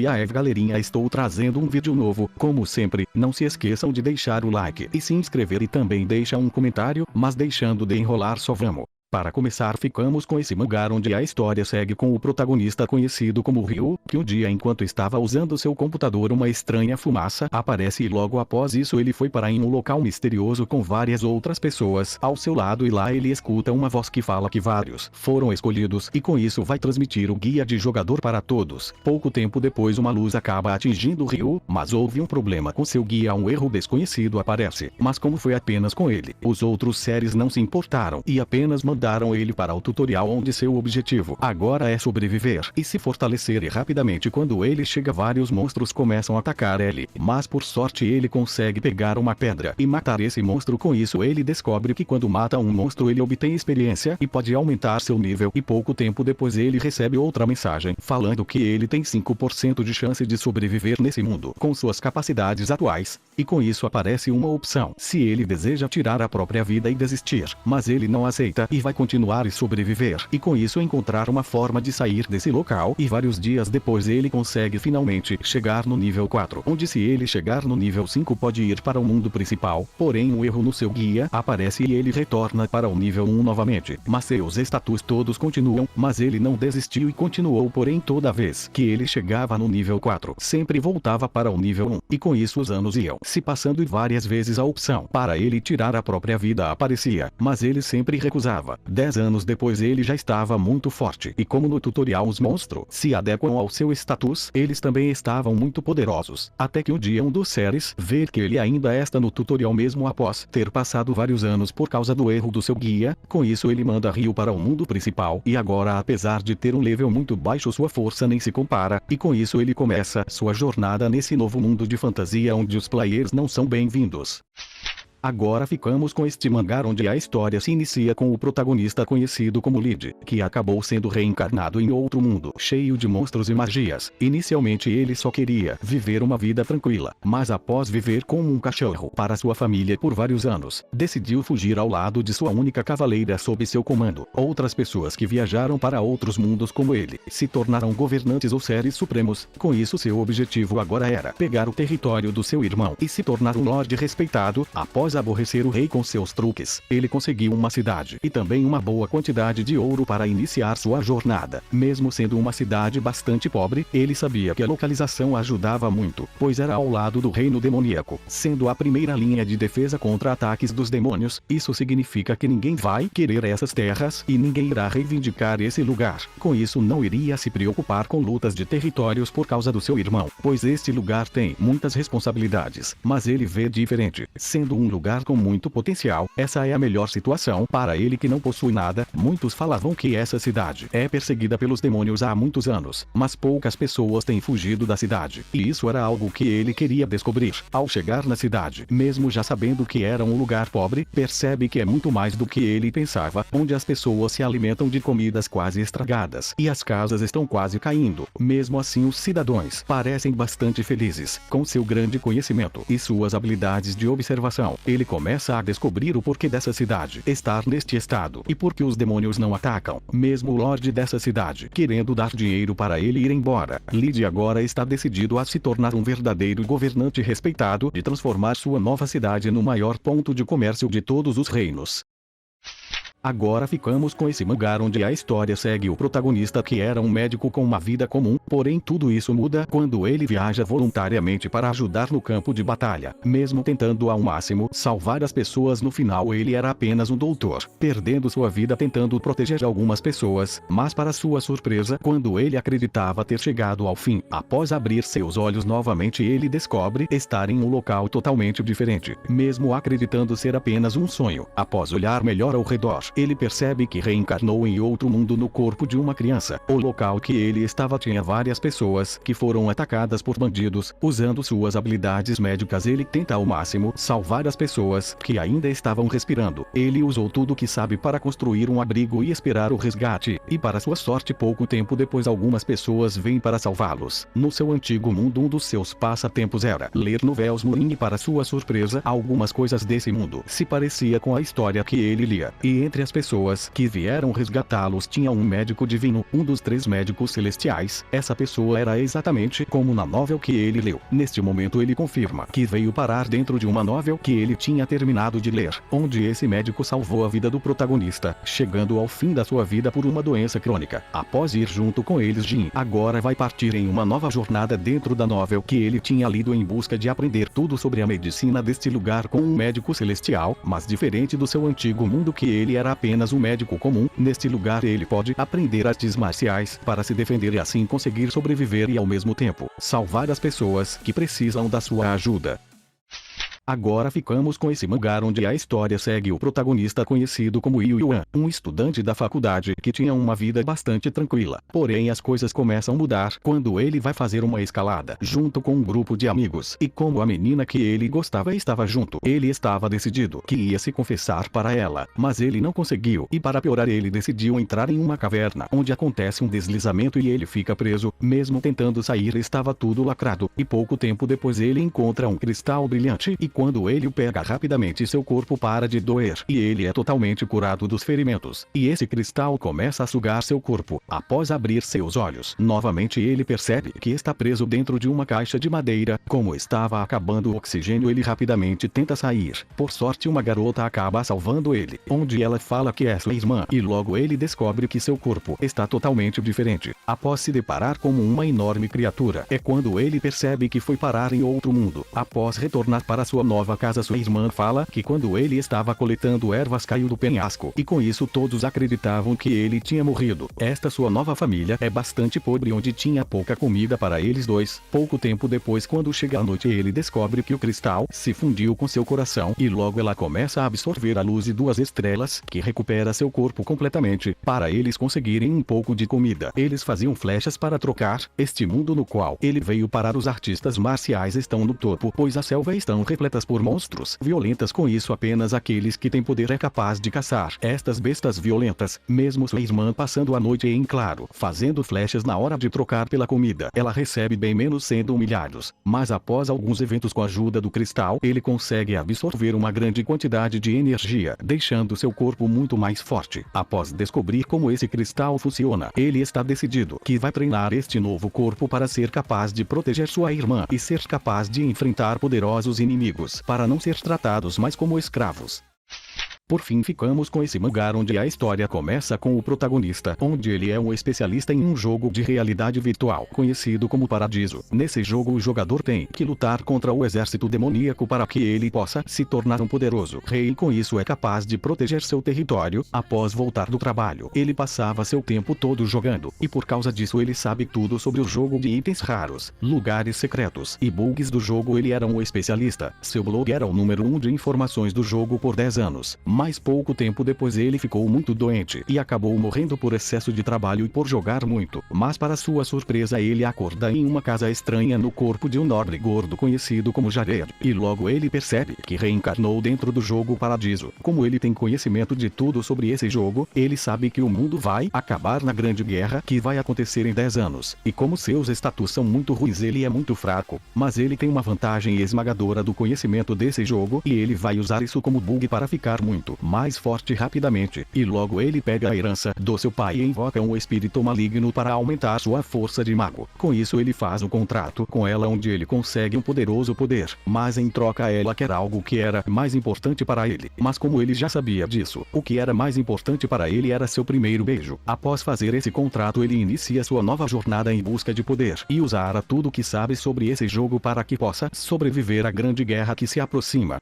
E aí galerinha, estou trazendo um vídeo novo. Como sempre, não se esqueçam de deixar o like e se inscrever e também deixa um comentário, mas deixando de enrolar só vamos. Para começar, ficamos com esse mangá onde a história segue com o protagonista conhecido como Ryu, que um dia enquanto estava usando seu computador uma estranha fumaça aparece e logo após isso ele foi para um local misterioso com várias outras pessoas ao seu lado e lá ele escuta uma voz que fala que vários foram escolhidos e com isso vai transmitir o guia de jogador para todos. Pouco tempo depois uma luz acaba atingindo Ryu, mas houve um problema com seu guia, um erro desconhecido aparece, mas como foi apenas com ele, os outros seres não se importaram e apenas mandaram ele para o tutorial onde seu objetivo agora é sobreviver e se fortalecer e rapidamente quando ele chega vários monstros começam a atacar ele, mas por sorte ele consegue pegar uma pedra e matar esse monstro. Com isso ele descobre que quando mata um monstro ele obtém experiência e pode aumentar seu nível e pouco tempo depois ele recebe outra mensagem falando que ele tem 5% de chance de sobreviver nesse mundo com suas capacidades atuais, e com isso aparece uma opção se ele deseja tirar a própria vida e desistir, mas ele não aceita e vai continuar e sobreviver e com isso encontrar uma forma de sair desse local e vários dias depois ele consegue finalmente chegar no nível 4, onde se ele chegar no nível 5 pode ir para o mundo principal, porém um erro no seu guia aparece e ele retorna para o nível 1 novamente, mas seus status todos continuam, mas ele não desistiu e continuou, porém toda vez que ele chegava no nível 4 sempre voltava para o nível 1 e com isso os anos iam se passando e várias vezes a opção para ele tirar a própria vida aparecia, mas ele sempre recusava. 10 anos depois ele já estava muito forte e como no tutorial os monstros se adequam ao seu status, eles também estavam muito poderosos, até que um dia um dos seres vê que ele ainda está no tutorial mesmo após ter passado vários anos por causa do erro do seu guia. Com isso ele manda Ryu para o mundo principal e agora apesar de ter um level muito baixo sua força nem se compara e com isso ele começa sua jornada nesse novo mundo de fantasia onde os players não são bem-vindos. Agora ficamos com este mangá onde a história se inicia com o protagonista conhecido como Lid, que acabou sendo reencarnado em outro mundo cheio de monstros e magias. Inicialmente ele só queria viver uma vida tranquila, mas após viver como um cachorro para sua família por vários anos, decidiu fugir ao lado de sua única cavaleira sob seu comando. Outras pessoas que viajaram para outros mundos como ele se tornaram governantes ou seres supremos. Com isso seu objetivo agora era pegar o território do seu irmão e se tornar um lorde respeitado. Após aborrecer o rei com seus truques, ele conseguiu uma cidade e também uma boa quantidade de ouro para iniciar sua jornada. Mesmo sendo uma cidade bastante pobre, ele sabia que a localização ajudava muito, pois era ao lado do reino demoníaco, sendo a primeira linha de defesa contra ataques dos demônios. Isso significa que ninguém vai querer essas terras e ninguém irá reivindicar esse lugar. Com isso não iria se preocupar com lutas de territórios por causa do seu irmão, pois este lugar tem muitas responsabilidades, mas ele vê diferente, sendo um lugar com muito potencial. Essa é a melhor situação para ele que não possui nada. Muitos falavam que essa cidade é perseguida pelos demônios há muitos anos, mas poucas pessoas têm fugido da cidade, e isso era algo que ele queria descobrir. Ao chegar na cidade, mesmo já sabendo que era um lugar pobre, percebe que é muito mais do que ele pensava, onde as pessoas se alimentam de comidas quase estragadas e as casas estão quase caindo. Mesmo assim os cidadãos parecem bastante felizes com seu grande conhecimento e suas habilidades de observação. Ele começa a descobrir o porquê dessa cidade estar neste estado e por que os demônios não atacam, mesmo o lorde dessa cidade querendo dar dinheiro para ele ir embora. Lid agora está decidido a se tornar um verdadeiro governante respeitado e transformar sua nova cidade no maior ponto de comércio de todos os reinos. Agora ficamos com esse mangá onde a história segue o protagonista que era um médico com uma vida comum, porém tudo isso muda quando ele viaja voluntariamente para ajudar no campo de batalha. Mesmo tentando ao máximo salvar as pessoas, no final ele era apenas um doutor, perdendo sua vida tentando proteger algumas pessoas, mas para sua surpresa, quando ele acreditava ter chegado ao fim, após abrir seus olhos novamente ele descobre estar em um local totalmente diferente, mesmo acreditando ser apenas um sonho. Após olhar melhor ao redor, ele percebe que reencarnou em outro mundo no corpo de uma criança. O local que ele estava tinha várias pessoas que foram atacadas por bandidos. Usando suas habilidades médicas ele tenta ao máximo salvar as pessoas que ainda estavam respirando. Ele usou tudo que sabe para construir um abrigo e esperar o resgate, e para sua sorte pouco tempo depois algumas pessoas vêm para salvá-los. No seu antigo mundo um dos seus passatempos era ler novelas e para sua surpresa algumas coisas desse mundo se parecia com a história que ele lia, e entre as pessoas que vieram resgatá-los tinha um médico divino, um dos 3 médicos celestiais. Essa pessoa era exatamente como na novel que ele leu. Neste momento ele confirma que veio parar dentro de uma novel que ele tinha terminado de ler, onde esse médico salvou a vida do protagonista, chegando ao fim da sua vida por uma doença crônica. Após ir junto com eles, Jin agora vai partir em uma nova jornada dentro da novel que ele tinha lido em busca de aprender tudo sobre a medicina deste lugar com um médico celestial, mas diferente do seu antigo mundo que ele era apenas um médico comum. Neste lugar ele pode aprender artes marciais para se defender e assim conseguir sobreviver e ao mesmo tempo salvar as pessoas que precisam da sua ajuda. Agora ficamos com esse mangá onde a história segue o protagonista conhecido como Yu Yuan, um estudante da faculdade que tinha uma vida bastante tranquila. Porém as coisas começam a mudar quando ele vai fazer uma escalada junto com um grupo de amigos. E como a menina que ele gostava estava junto, ele estava decidido que ia se confessar para ela, mas ele não conseguiu. E para piorar ele decidiu entrar em uma caverna onde acontece um deslizamento e ele fica preso. Mesmo tentando sair estava tudo lacrado. E pouco tempo depois ele encontra um cristal brilhante e quando ele o pega rapidamente seu corpo para de doer e ele é totalmente curado dos ferimentos. E esse cristal começa a sugar seu corpo. Após abrir seus olhos, novamente ele percebe que está preso dentro de uma caixa de madeira. Como estava acabando o oxigênio ele rapidamente tenta sair. Por sorte uma garota acaba salvando ele, onde ela fala que é sua irmã e logo ele descobre que seu corpo está totalmente diferente. Após se deparar com uma enorme criatura, é quando ele percebe que foi parar em outro mundo. Após retornar para sua nova casa sua irmã fala que quando ele estava coletando ervas caiu do penhasco e com isso todos acreditavam que ele tinha morrido. Esta sua nova família é bastante pobre onde tinha pouca comida para eles dois. Pouco tempo depois quando chega a noite ele descobre que o cristal se fundiu com seu coração e logo ela começa a absorver a luz de 2 estrelas que recupera seu corpo completamente para eles conseguirem um pouco de comida. Eles faziam flechas para trocar. Este mundo no qual ele veio parar os artistas marciais estão no topo pois a selva estão repletas por monstros violentas, com isso apenas aqueles que têm poder é capaz de caçar estas bestas violentas. Mesmo sua irmã passando a noite em claro, fazendo flechas na hora de trocar pela comida, ela recebe bem menos sendo humilhados, mas após alguns eventos com a ajuda do cristal, ele consegue absorver uma grande quantidade de energia, deixando seu corpo muito mais forte. Após descobrir como esse cristal funciona, ele está decidido que vai treinar este novo corpo para ser capaz de proteger sua irmã e ser capaz de enfrentar poderosos inimigos, para não ser tratados mais como escravos. Por fim ficamos com esse mangá onde a história começa com o protagonista, onde ele é um especialista em um jogo de realidade virtual, conhecido como Paradiso. Nesse jogo o jogador tem que lutar contra o exército demoníaco para que ele possa se tornar um poderoso rei e com isso é capaz de proteger seu território. Após voltar do trabalho, ele passava seu tempo todo jogando, e por causa disso ele sabe tudo sobre o jogo de itens raros, lugares secretos e bugs do jogo. Ele era um especialista. Seu blog era o número 1 de informações do jogo por 10 anos. Mas pouco tempo depois ele ficou muito doente e acabou morrendo por excesso de trabalho e por jogar muito. Mas para sua surpresa ele acorda em uma casa estranha no corpo de um nobre gordo conhecido como Jared. E logo ele percebe que reencarnou dentro do jogo Paradiso. Como ele tem conhecimento de tudo sobre esse jogo, ele sabe que o mundo vai acabar na grande guerra que vai acontecer em 10 anos. E como seus status são muito ruins ele é muito fraco. Mas ele tem uma vantagem esmagadora do conhecimento desse jogo e ele vai usar isso como bug para ficar muito mais forte rapidamente, e logo ele pega a herança do seu pai e invoca um espírito maligno para aumentar sua força de mago. Com isso ele faz um contrato com ela onde ele consegue um poderoso poder, mas em troca ela quer algo que era mais importante para ele. Mas como ele já sabia disso, o que era mais importante para ele era seu primeiro beijo. Após fazer esse contrato ele inicia sua nova jornada em busca de poder e usar tudo que sabe sobre esse jogo para que possa sobreviver à grande guerra que se aproxima.